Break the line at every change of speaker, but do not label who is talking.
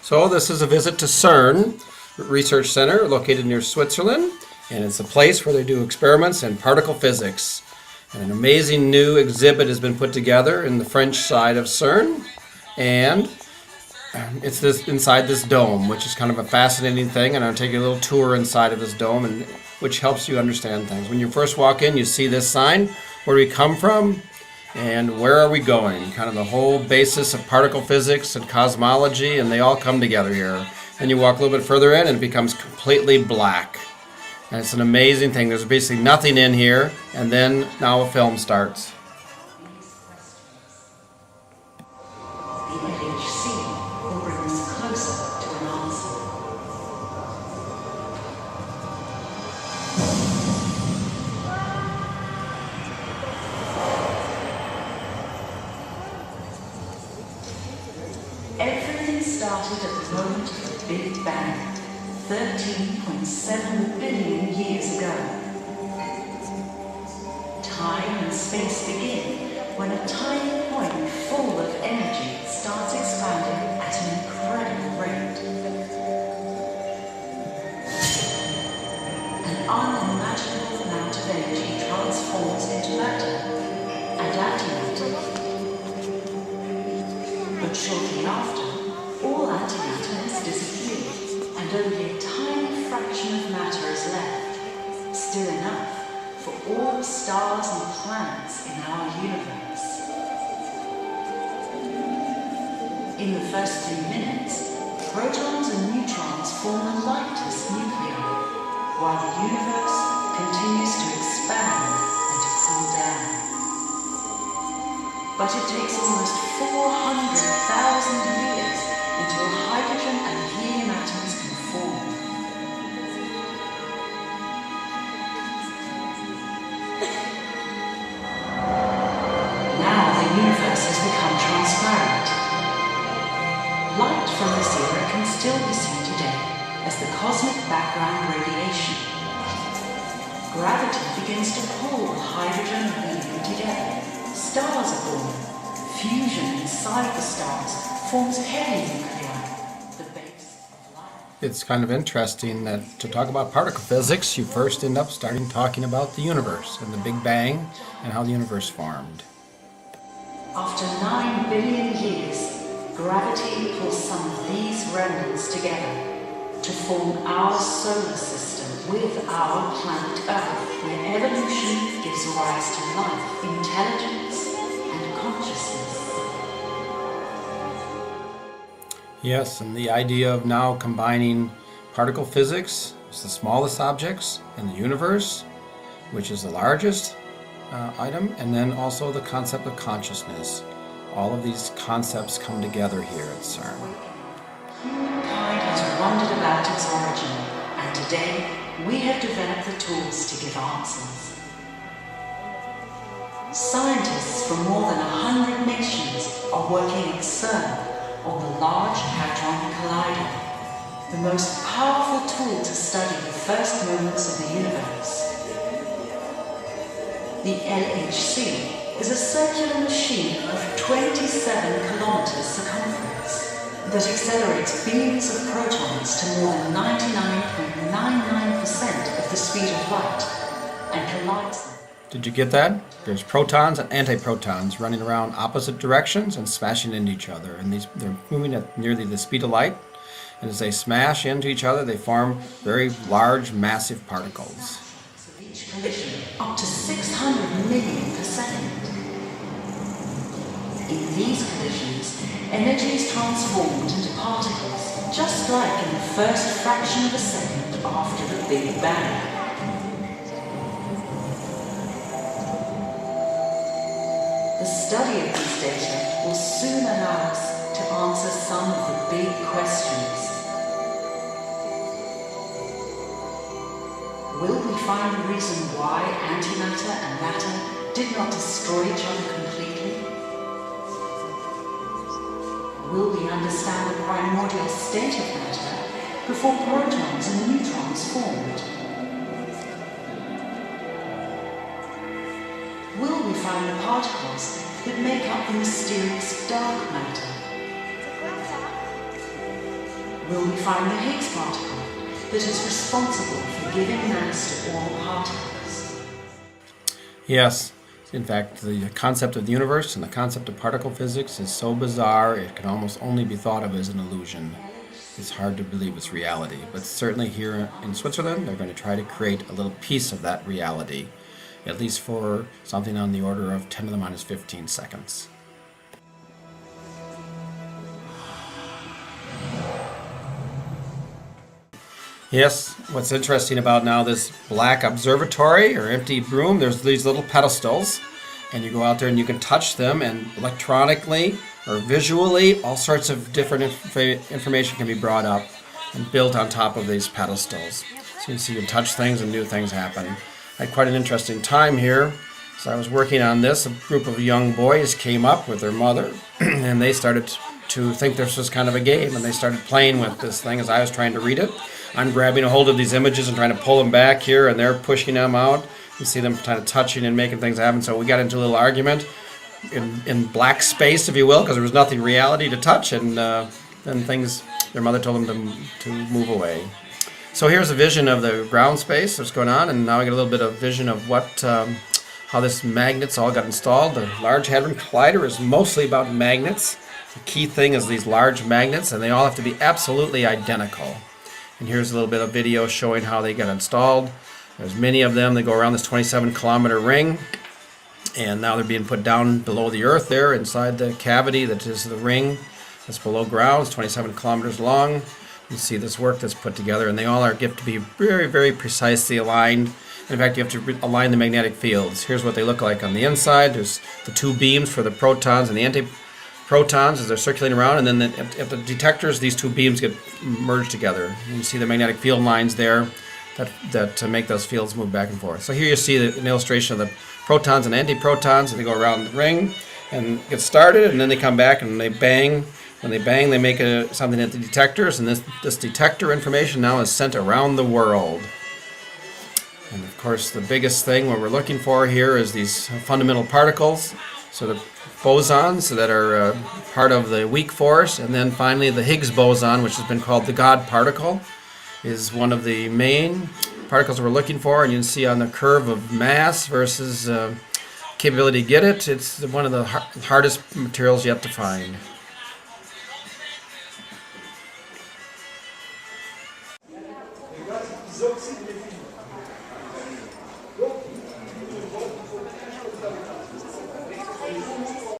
So this is a visit to CERN Research Center located near Switzerland, and it's a place where they do experiments in particle physics. And an amazing new exhibit has been put together in the French side of CERN, and it's inside this dome, which is kind of a fascinating thing, and I'll take you a little tour inside of this dome, which helps you understand things. When you first walk in, you see this sign, where do we come from and where are we going? Kind of the whole basis of particle physics and cosmology, and they all come together here. And you walk a little bit further in and it becomes completely black. And it's an amazing thing. There's basically nothing in here, and then now a film starts.
Everything started at the moment of the Big Bang, 13.7 billion years ago. Time and space begin when a tiny point full of energy starts expanding at an incredible rate. An unimaginable amount of energy transforms into matter and antimatter. But shortly after, all antimatter has disappeared, and only a tiny fraction of matter is left, still enough for all the stars and planets in our universe. In the first 3 minutes, protons and neutrons form the lightest nuclei, while the universe continues to expand and to cool down. But it takes almost 400,000 years until hydrogen and helium atoms can form. Now the universe has become transparent. Light from this era can still be seen today as the cosmic background radiation. Gravity begins to pull hydrogen and helium together. Stars are born. Fusion inside the stars forms heavy nuclei, the base of life.
It's kind of interesting that to talk about particle physics, you first end up starting talking about the universe and the Big Bang and how the universe formed.
After 9 billion years, gravity pulls some of these remnants together to form our solar system with our planet Earth, where evolution gives rise to life, intelligence, and consciousness.
Yes, and the idea of now combining particle physics, is the smallest objects in the universe, which is the largest item, and then also the concept of consciousness. All of these concepts come together here at CERN.
Humankind has wondered about its origin, and today we have developed the tools to give answers. Scientists from more than 100 nations are working at CERN on the Large Hadron Collider, the most powerful tool to study the first moments of the universe. The LHC is a circular machine of 27 kilometers circumference that accelerates beams of protons to more than 99.99% of the speed of light and collides them.
Did you get that? There's protons and antiprotons running around opposite directions and smashing into each other. And they're moving at nearly the speed of light. And as they smash into each other, they form very large, massive particles.
Of each collision, up to 600 million per second. In these collisions, energy is transformed into particles, just like in the first fraction of a second after the Big Bang. The study of these data will soon allow us to answer some of the big questions. Will we find the reason why antimatter and matter did not destroy each other completely? Will we understand the primordial state of matter before protons and neutrons formed? Will we find the particles that make up the mysterious dark matter? will we find the Higgs particle that is responsible for giving mass to all particles.
Yes. In fact, the concept of the universe and the concept of particle physics is so bizarre it can almost only be thought of as an illusion. It's hard to believe it's reality, but certainly here in Switzerland they're going to try to create a little piece of that reality, at least for something on the order of 10 to the minus 15 seconds. Yes, what's interesting about now this black observatory or empty room, there's these little pedestals, and you go out there and you can touch them, and electronically or visually all sorts of different information can be brought up and built on top of these pedestals. So you can touch things and new things happen. I had quite an interesting time here. So I was working on this. A group of young boys came up with their mother and they started to think this was kind of a game, and they started playing with this thing as I was trying to read it. I'm grabbing a hold of these images and trying to pull them back here, and they're pushing them out. You see them kind of touching and making things happen. So we got into a little argument in black space, if you will, because there was nothing reality to touch, and then things, their mother told them to move away. So here's a vision of the ground space that's going on, and now I get a little bit of vision of what how this magnets all got installed. The Large Hadron Collider is mostly about magnets. The key thing is these large magnets, and they all have to be absolutely identical. And here's a little bit of video showing how they got installed. There's many of them. They go around this 27-kilometer ring, and now they're being put down below the Earth there inside the cavity that is the ring that's below ground. It's 27 kilometers long. You see this work that's put together, and they all have to be very, very precisely aligned. In fact, you have to align the magnetic fields. Here's what they look like on the inside. There's the two beams for the protons and the antiprotons as they're circulating around, and then at the detectors, these two beams get merged together. You see the magnetic field lines there that make those fields move back and forth. So here you see an illustration of the protons and antiprotons, and they go around the ring and get started, and then they come back and they bang. When they bang, they make something at the detectors, and this detector information now is sent around the world. And of course, the biggest thing, what we're looking for here is these fundamental particles, so the bosons that are part of the weak force, and then finally the Higgs boson, which has been called the God particle, is one of the main particles we're looking for. And you can see on the curve of mass versus capability to get it, it's one of the hardest materials yet to find.